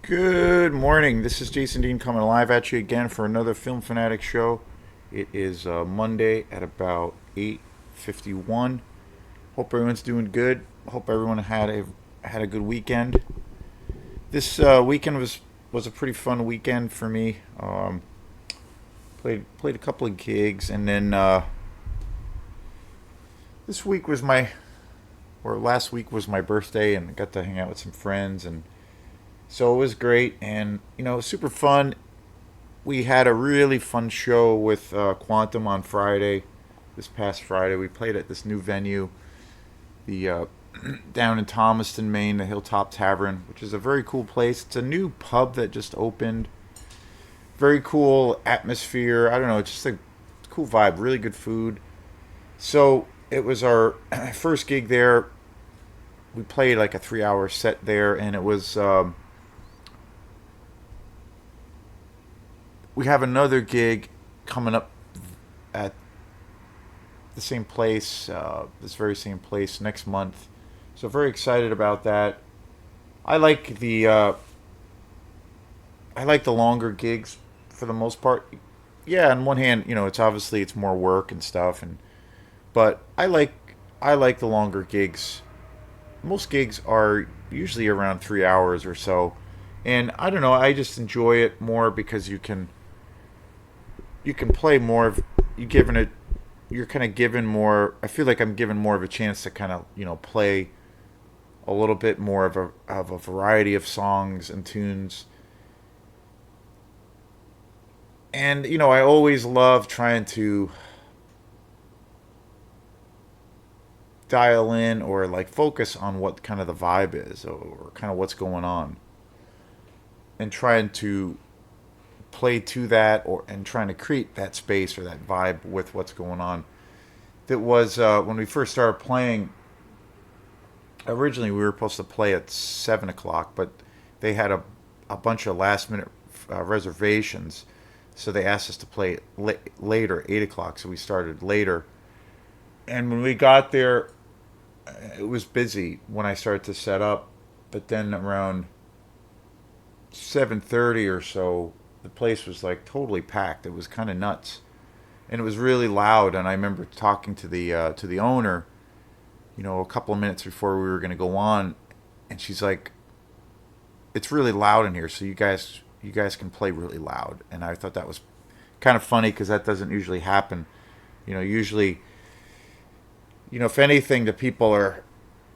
Good morning. This is Jason Dean coming live at you again for another Film Fanatic show. It is Monday at about 8:51. Hope everyone's doing good. Hope everyone had a good weekend. This weekend was a pretty fun weekend for me. Played a couple of gigs, and then this week was my or last week was my birthday, and I got to hang out with some friends, and so it was great, and super fun. We had a really fun show with Quantum on Friday. This past Friday, we played at this new venue, the down in Thomaston, Maine, the Hilltop Tavern, which is a very cool place. It's a new pub that just opened. Very cool atmosphere. I don't know, it's just a cool vibe. Really good food. So it was our first gig there. We played like a 3 hour set there, and it was. We have another gig coming up at the same place, this very same place next month. So very excited about that. I like the uh, I like the longer gigs for the most part. Yeah, on one hand, it's obviously it's more work and stuff, and but I like the longer gigs. Most gigs are usually around 3 hours or so, and I don't know. I just enjoy it more because you can play more of you given it you're kind of given more. I feel like I'm given more of a chance to kind of play a little bit more of a variety of songs and tunes. And I always love trying to dial in or like focus on what kind of the vibe is, or kind of what's going on, and trying to play to that, or and trying to create that space or that vibe with what's going on. That was when we first started playing. Originally, we were supposed to play at 7 o'clock, but they had a bunch of last minute reservations, so they asked us to play later, 8 o'clock. So we started later, and when we got there, it was busy when I started to set up. But then around 7:30 or so, the place was like totally packed. It was kind of nuts, and it was really loud. And I remember talking to the owner, a couple of minutes before we were going to go on, and she's like, "It's really loud in here, so you guys can play really loud." And I thought that was kind of funny because that doesn't usually happen. Usually, if anything, the people are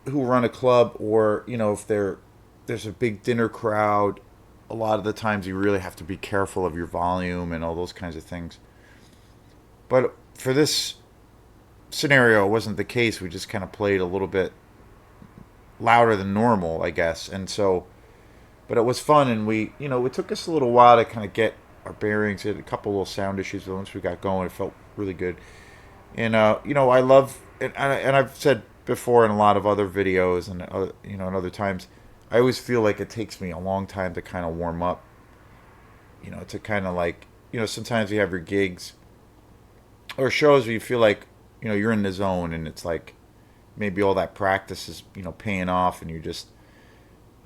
who run a club, or if there's a big dinner crowd, a lot of the times you really have to be careful of your volume and all those kinds of things. But for this scenario, it wasn't the case. We just kind of played a little bit louder than normal, I guess. And so, but it was fun, and it took us a little while to kind of get our bearings. We had a couple little sound issues, but once we got going, it felt really good. And I love, and I've said before in a lot of other videos, and and other times, I always feel like it takes me a long time to kind of warm up. To kind of like, sometimes you have your gigs or shows where you feel like you're in the zone, and it's like maybe all that practice is paying off, and you're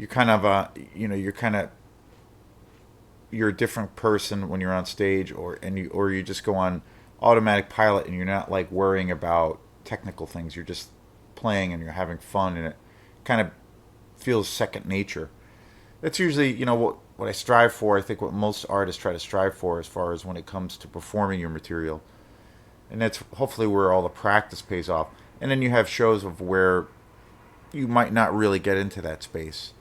kind of you're a different person when you're on stage, or you just go on automatic pilot, and you're not like worrying about technical things. You're just playing, and you're having fun, and it kind of feels second nature. That's usually what I strive for. I think what most artists try to strive for, as far as when it comes to performing your material, and that's hopefully where all the practice pays off. And then you have shows of where you might not really get into that space.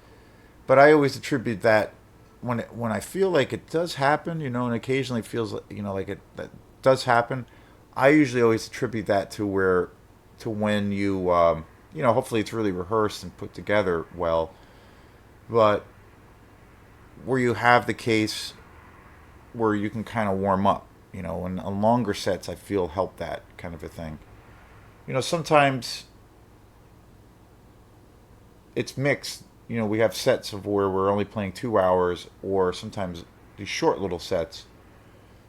But I always attribute that when I feel like it does happen, and occasionally feels like like it that does happen. I usually always attribute that to when hopefully it's really rehearsed and put together well, but where you have the case where you can kind of warm up, and on longer sets, I feel help that kind of a thing. Sometimes it's mixed. We have sets of where we're only playing 2 hours, or sometimes these short little sets.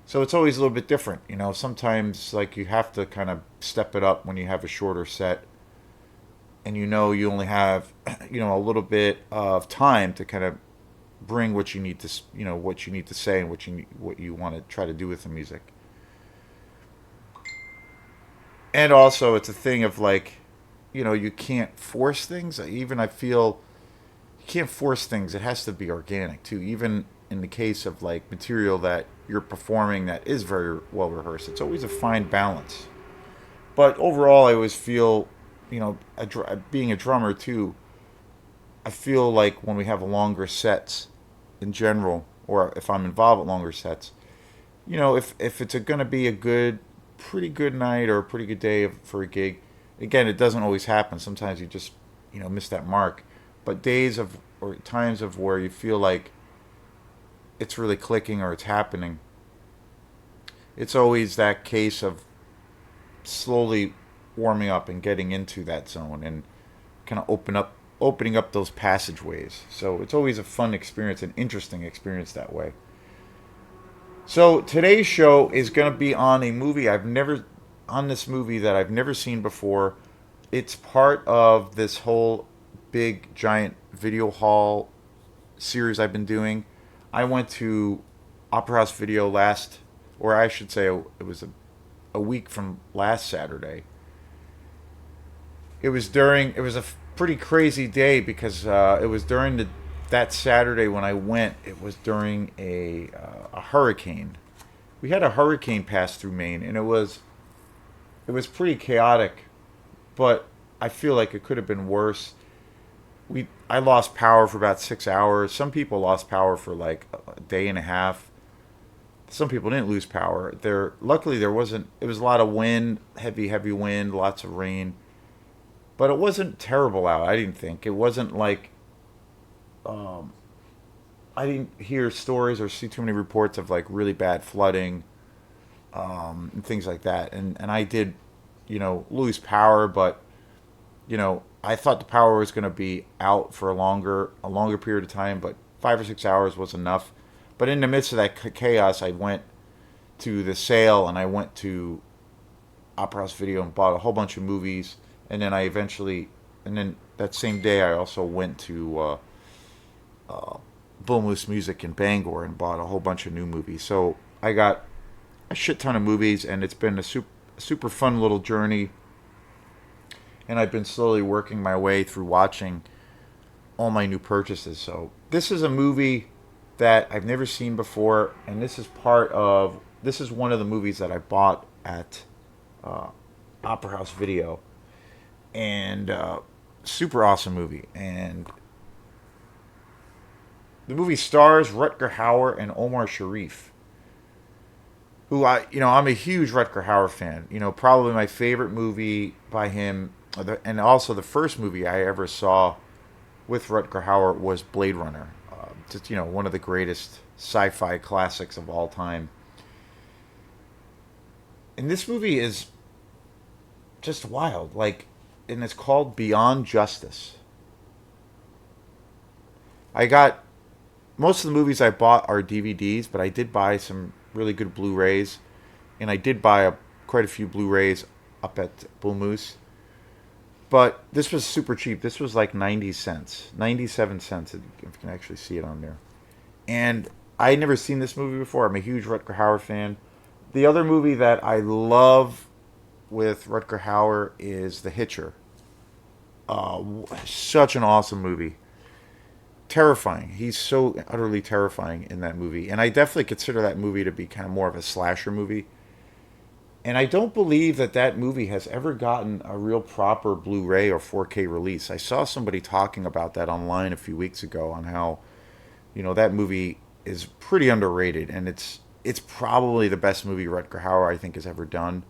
So it's always a little bit different. Sometimes like you have to kind of step it up when you have a shorter set, and you only have a little bit of time to kind of bring what you need to what you need to say and what you want to try to do with the music. And also, it's a thing of like, you can't force things. Even I feel you can't force things. It has to be organic too. Even in the case of like material that you're performing that is very well rehearsed, it's always a fine balance. But overall, I always feel, being a drummer too, I feel like when we have longer sets in general, or if I'm involved with longer sets, if it's going to be a pretty good night or a pretty good day for a gig, again, it doesn't always happen. Sometimes you just, miss that mark. But days of, or times of where you feel like it's really clicking or it's happening, it's always that case of slowly warming up and getting into that zone and kind of opening up those passageways. So it's always a fun experience, an interesting experience that way. So today's show is going to be on this movie that I've never seen before. It's part of this whole big giant video hall series I've been doing. I went to Opera House Video or I should say it was a week from last Saturday. It was a pretty crazy day because it was during that Saturday when I went. It was during a hurricane. We had a hurricane pass through Maine, and it was pretty chaotic, but I feel like it could have been worse. I lost power for about 6 hours. Some people lost power for like a day and a half. Some people didn't lose power. Luckily there wasn't. It was a lot of wind, heavy wind, lots of rain, but it wasn't terrible out. I didn't think it wasn't like. I didn't hear stories or see too many reports of like really bad flooding, and things like that. And I did, lose power, but I thought the power was going to be out for a longer period of time, but 5 or 6 hours was enough. But in the midst of that chaos, I went to the sale and I went to Opera House Video and bought a whole bunch of movies. And then and then that same day, I also went to Bull Moose Music in Bangor and bought a whole bunch of new movies. So I got a shit ton of movies, and it's been a super fun little journey. And I've been slowly working my way through watching all my new purchases. So this is a movie that I've never seen before, and this is one of the movies that I bought at Opera House Video, and super awesome movie. And the movie stars Rutger Hauer and Omar Sharif, who I'm a huge Rutger Hauer fan. Probably my favorite movie by him, and also the first movie I ever saw with Rutger Hauer was Blade Runner. Just one of the greatest sci-fi classics of all time. And this movie is just wild, and it's called Beyond Justice. I got most of the movies I bought are DVDs, but I did buy some really good Blu-rays, and I did buy quite a few Blu-rays up at Bull Moose. But this was super cheap. This was like 90 cents, 97 cents, if you can actually see it on there. And I had never seen this movie before. I'm a huge Rutger Hauer fan. The other movie that I love with Rutger Hauer is The Hitcher. Such an awesome movie. Terrifying. He's so utterly terrifying in that movie. And I definitely consider that movie to be kind of more of a slasher movie. And I don't believe that movie has ever gotten a real proper Blu-ray or 4K release. I saw somebody talking about that online a few weeks ago on how, that movie is pretty underrated, and it's probably the best movie Rutger Hauer I think has ever done.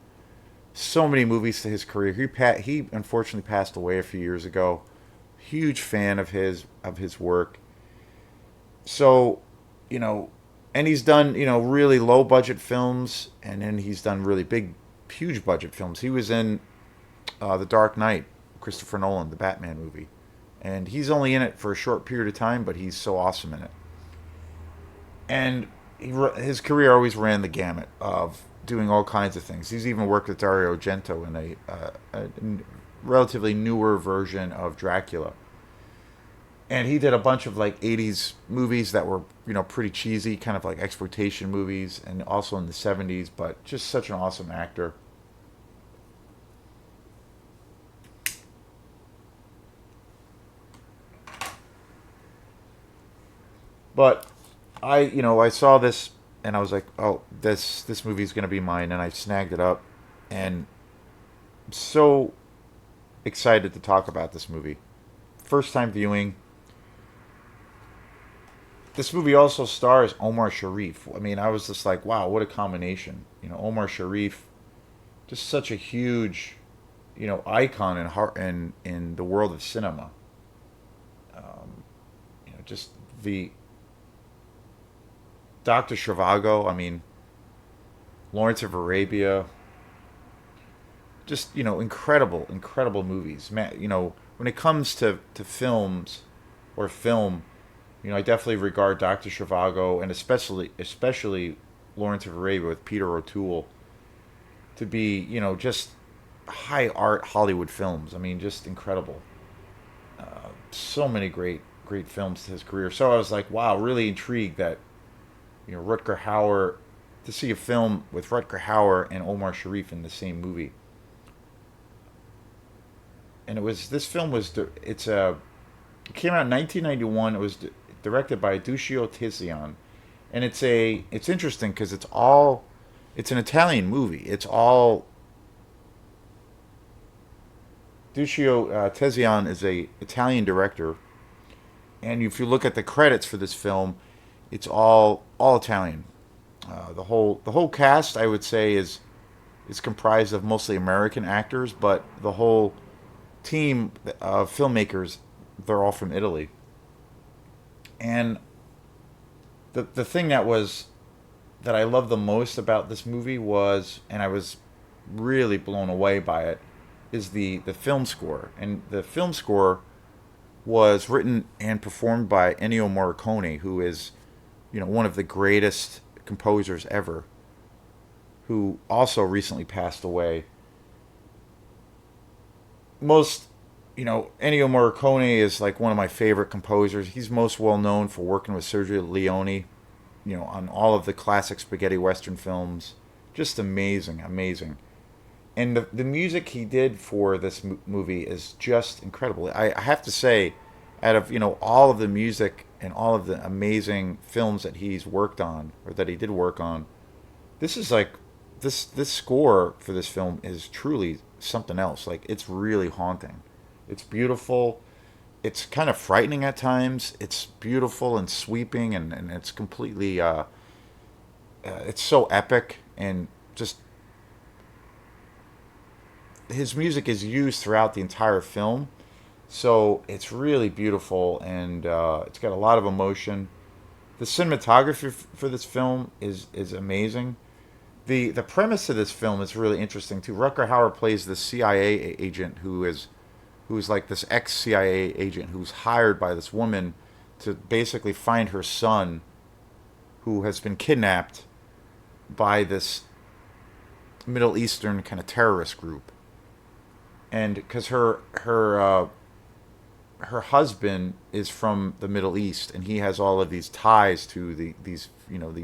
So many movies to his career. He unfortunately passed away a few years ago. Huge fan of his work. So, and he's done, really low budget films, and then he's done really big, huge budget films. He was in The Dark Knight, Christopher Nolan, the Batman movie. And he's only in it for a short period of time, but he's so awesome in it. And his career always ran the gamut of doing all kinds of things. He's even worked with Dario Argento in a relatively newer version of Dracula. And he did a bunch of like 80s movies that were, pretty cheesy, kind of like exploitation movies, and also in the 70s, but just such an awesome actor. But I saw this and I was like, "Oh, this movie's going to be mine." And I snagged it up, and I'm so excited to talk about this movie. First time viewing. This movie also stars Omar Sharif. I mean, I was just like, wow, what a combination. Omar Sharif, just such a huge, icon in heart in the world of cinema. Just the Doctor Zhivago. I mean, Lawrence of Arabia. Just incredible, incredible movies. Man, when it comes to films or film, I definitely regard Doctor Zhivago and especially Lawrence of Arabia with Peter O'Toole to be just high art Hollywood films. I mean, just incredible. So many great films to his career. So I was like, wow, really intrigued that Rutger Hauer, to see a film with Rutger Hauer and Omar Sharif in the same movie. And this film was it came out in 1991. It was directed by Duccio Tizian, and it's interesting because it's an Italian movie. It's all Duccio Tizian is a Italian director, and if you look at the credits for this film, it's all Italian. The whole cast, I would say, is comprised of mostly American actors, but the whole team of filmmakers, they're all from Italy. And the thing that I loved the most about this movie was, and I was really blown away by it, is the film score. And the film score was written and performed by Ennio Morricone, who is, one of the greatest composers ever, who also recently passed away. Ennio Morricone is like one of my favorite composers. He's most well known for working with Sergio Leone, on all of the classic spaghetti western films. Just amazing, amazing. And the music he did for this movie is just incredible. I have to say, out of all of the music and all of the amazing films that he's worked on or that he did work on, this is like this score for this film is truly something else. Like, it's really haunting. It's beautiful. It's kind of frightening at times. It's beautiful and sweeping, and it's completely it's so epic. And just his music is used throughout the entire film, so it's really beautiful, and it's got a lot of emotion. The cinematography for this film is amazing. The premise of this film is really interesting too. Rutger Hauer plays the CIA agent who's like this ex CIA agent who's hired by this woman to basically find her son, who has been kidnapped by this Middle Eastern kind of terrorist group. And because her husband is from the Middle East, and he has all of these ties to these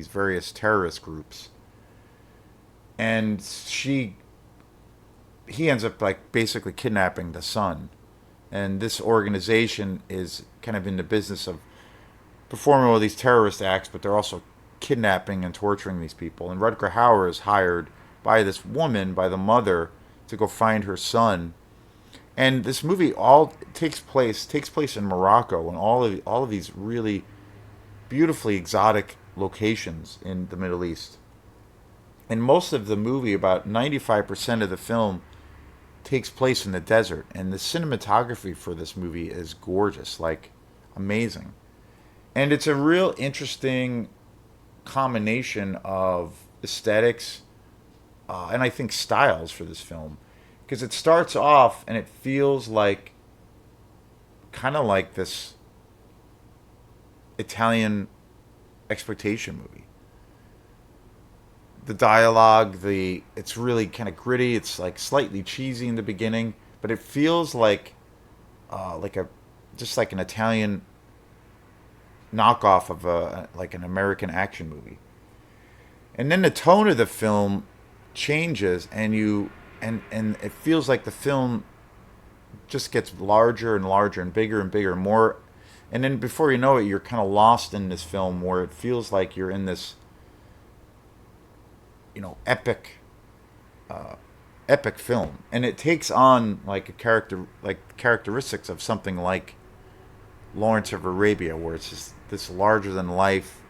various terrorist groups, and he ends up like basically kidnapping the son, and this organization is kind of in the business of performing all these terrorist acts, but they're also kidnapping and torturing these people. And Rutger Hauer is hired by this woman, by the mother, to go find her son. And this movie all takes place in Morocco, and all of these really beautifully exotic locations in the Middle East. And most of the movie, about 95% of the film, takes place in the desert. And the cinematography for this movie is gorgeous, like amazing. And it's a real interesting combination of aesthetics and I think styles for this film. Because it starts off and it feels like kind of like this Italian exploitation movie. The dialogue, it's really kind of gritty. It's like slightly cheesy in the beginning, but it feels like a just like an Italian knockoff of a like an American action movie. And then the tone of the film changes, and and it feels like the film just gets larger and larger and bigger and more. And then before you know it, you're kind of lost in this film where it feels like you're in this, epic, epic film, and it takes on like a character, like characteristics of something like Lawrence of Arabia, where it's just this larger than life,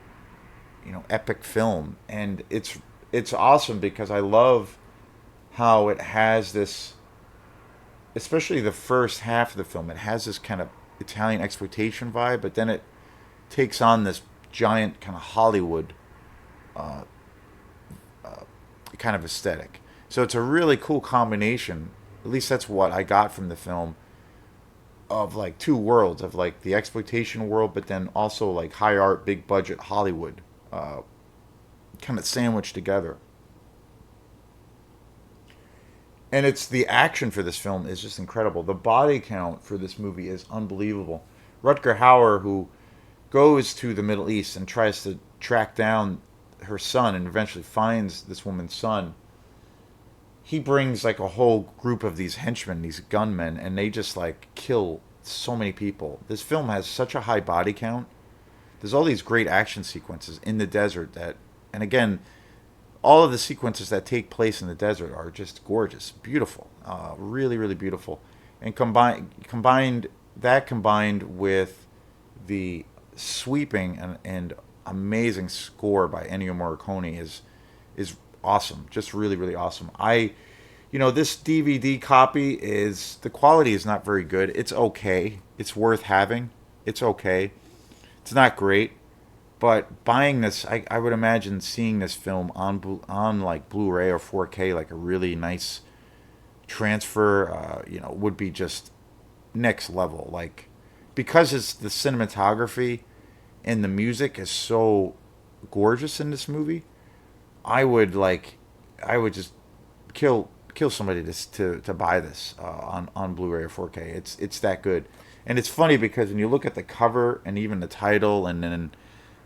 epic film, and it's awesome because I love how it has this, especially the first half of the film. It has this kind of Italian exploitation vibe, but then it takes on this giant kind of Hollywood kind of aesthetic. So it's a really cool combination. At least that's what I got from the film, of like two worlds, of like the exploitation world, but then also like high art, big budget Hollywood, kind of sandwiched together. And it's the action for this film is just incredible. The body count for this movie is unbelievable. Rutger Hauer, who goes to the Middle East and tries to track down her son and eventually finds this woman's son, he brings like a whole group of these henchmen, these gunmen, and they just like kill so many people. This film has such a high body count. There's all these great action sequences in the desert that, and again, all of the sequences that take place in the desert are just gorgeous, beautiful, really, really beautiful. And combined with the sweeping and amazing score by Ennio Morricone is awesome, just really, really awesome. This DVD copy is, the quality is not very good. It's okay. It's worth having. It's okay. It's not great, but buying this, I would imagine seeing this film on like Blu-ray or 4K, like a really nice transfer, would be just next level. Like, because it's the cinematography and the music is so gorgeous in this movie, I would just kill somebody to buy this on Blu-ray or 4K. It's that good, and it's funny because when you look at the cover and even the title and then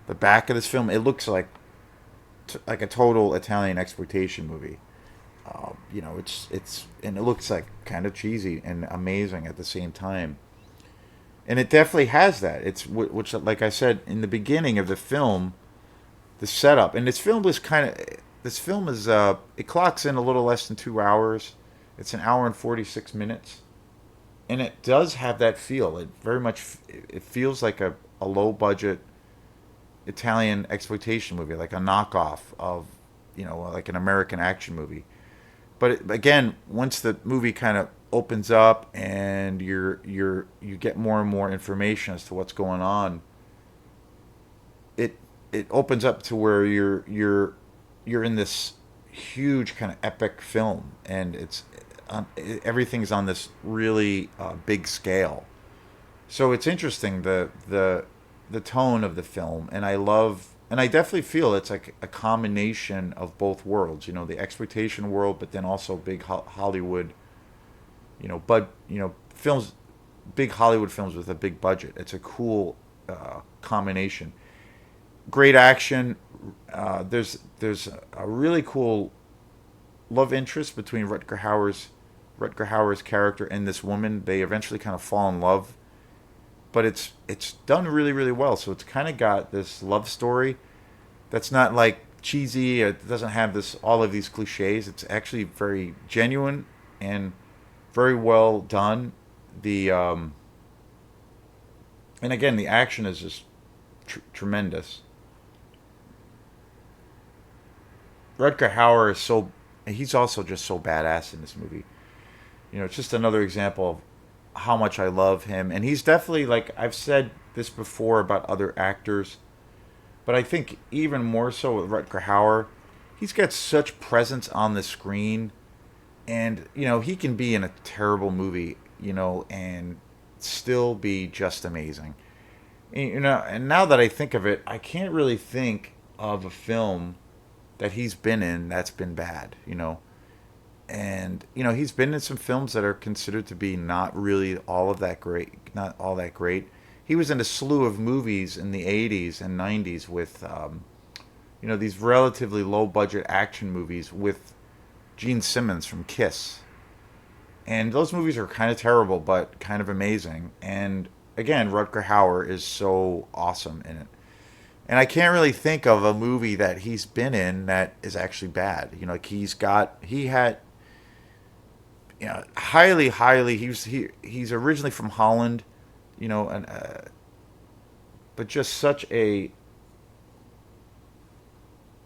the back of this film, it looks like a total Italian exploitation movie. It's and it looks like kind of cheesy and amazing at the same time, and it definitely has that. It's which, like I said in the beginning of the film, the setup, and this film is it clocks in a little less than 2 hours. It's an hour and 46 minutes, and it does have that feel. It very much it feels like a low budget Italian exploitation movie, like a knockoff of like an American action movie. But again, once the movie kind of opens up and you get more and more information as to what's going on, it it opens up to where you're in this huge kind of epic film, and everything's on this really big scale. So it's interesting, the tone of the film, and I definitely feel it's like a combination of both worlds. The exploitation world, but then also big Hollywood. Films, big Hollywood films with a big budget. It's a cool combination. Great action. There's a really cool love interest between Rutger Hauer's character and this woman. They eventually kind of fall in love, but it's done really, really well. So it's kind of got this love story that's not like cheesy. It doesn't have all of these cliches. It's actually very genuine and very well done. The and again, the action is just tremendous. Rutger Hauer is he's also just so badass in this movie. It's just another example of how much I love him. And he's definitely, like I've said this before about other actors, but I think even more so with Rutger Hauer, he's got such presence on the screen. And, he can be in a terrible movie, and still be just amazing. And now that I think of it, I can't really think of a film that he's been in that's been bad. And he's been in some films that are considered to be not really all of that great, not all that great. he was in a slew of movies in the 80s and 90s with these relatively low budget action movies with Gene Simmons from Kiss. And those movies are kind of terrible, but kind of amazing. And again, Rutger Hauer is so awesome in it. And I can't really think of a movie that he's been in that is actually bad. Like he had, highly. He's originally from Holland, and but just such a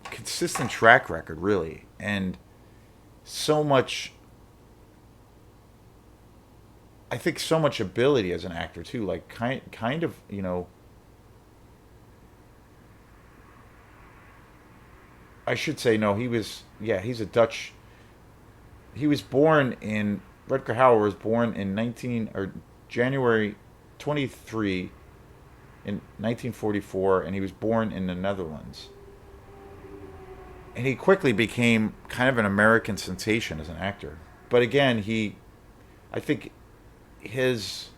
consistent track record, really, and so much. I think so much ability as an actor too, like kind of, I should say no. He was, yeah. He's a Dutch. He was born in Rutger Hauer was born in 19 or January 23 in 1944, and he was born in the Netherlands. And he quickly became kind of an American sensation as an actor. But again, I think his,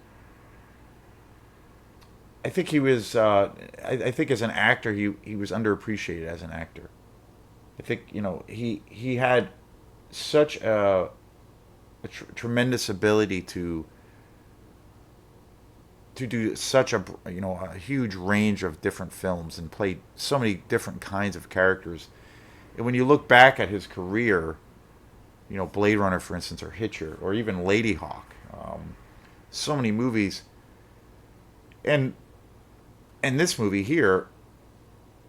I think he was, I think as an actor, he was underappreciated as an actor. I think he had such tremendous ability to do such a huge range of different films and play so many different kinds of characters. And when you look back at his career, Blade Runner, for instance, or Hitcher, or even Lady Hawk, so many movies, and this movie here,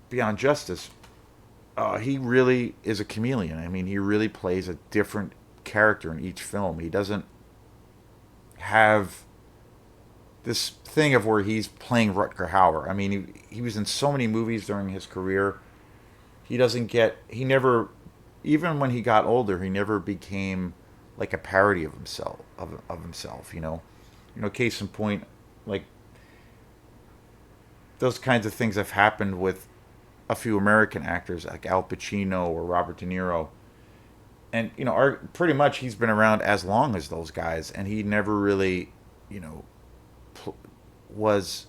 Beyond Justice, he really is a chameleon. I mean, he really plays a different character in each film. He doesn't have this thing of where he's playing Rutger Hauer. I mean, he was in so many movies during his career. He never, even when he got older, he never became like a parody of himself. Case in point, like those kinds of things have happened with a few American actors like Al Pacino or Robert De Niro. And pretty much he's been around as long as those guys, and he never really, was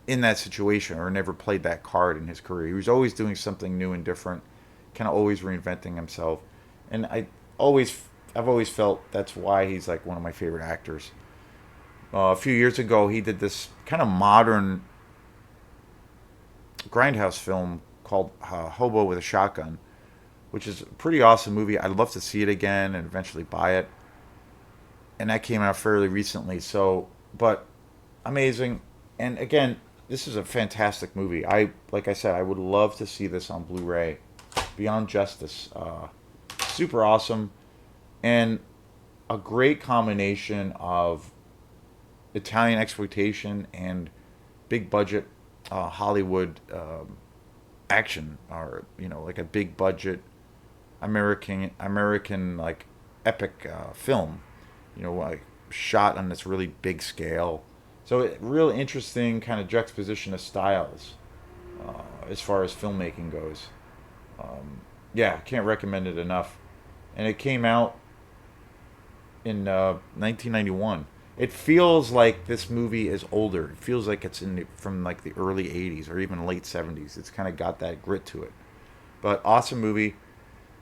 in that situation or never played that card in his career. He was always doing something new and different, kind of always reinventing himself. And I've always felt that's why he's like one of my favorite actors. A few years ago, he did this kind of modern grindhouse film called Hobo with a Shotgun, which is a pretty awesome movie. I'd love to see it again and eventually buy it. And that came out fairly recently, but amazing. And again, this is a fantastic movie. Like I said, I would love to see this on Blu-ray. Beyond Justice, super awesome, and a great combination of Italian exploitation and big budget Hollywood action, or like a big budget American like epic film, like shot on this really big scale. So real interesting kind of juxtaposition of styles as far as filmmaking goes. Yeah, can't recommend it enough. And it came out in 1991. It feels like this movie is older. It feels like it's from like the early 80s or even late 70s. It's kind of got that grit to it. But awesome movie.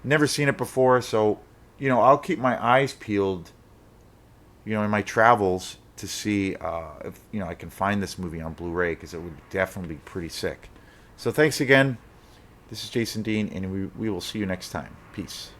Never seen it before, so I'll keep my eyes peeled, in my travels to see if I can find this movie on Blu-ray, because it would definitely be pretty sick. So thanks again. This is Jason Dean, and we will see you next time. Peace.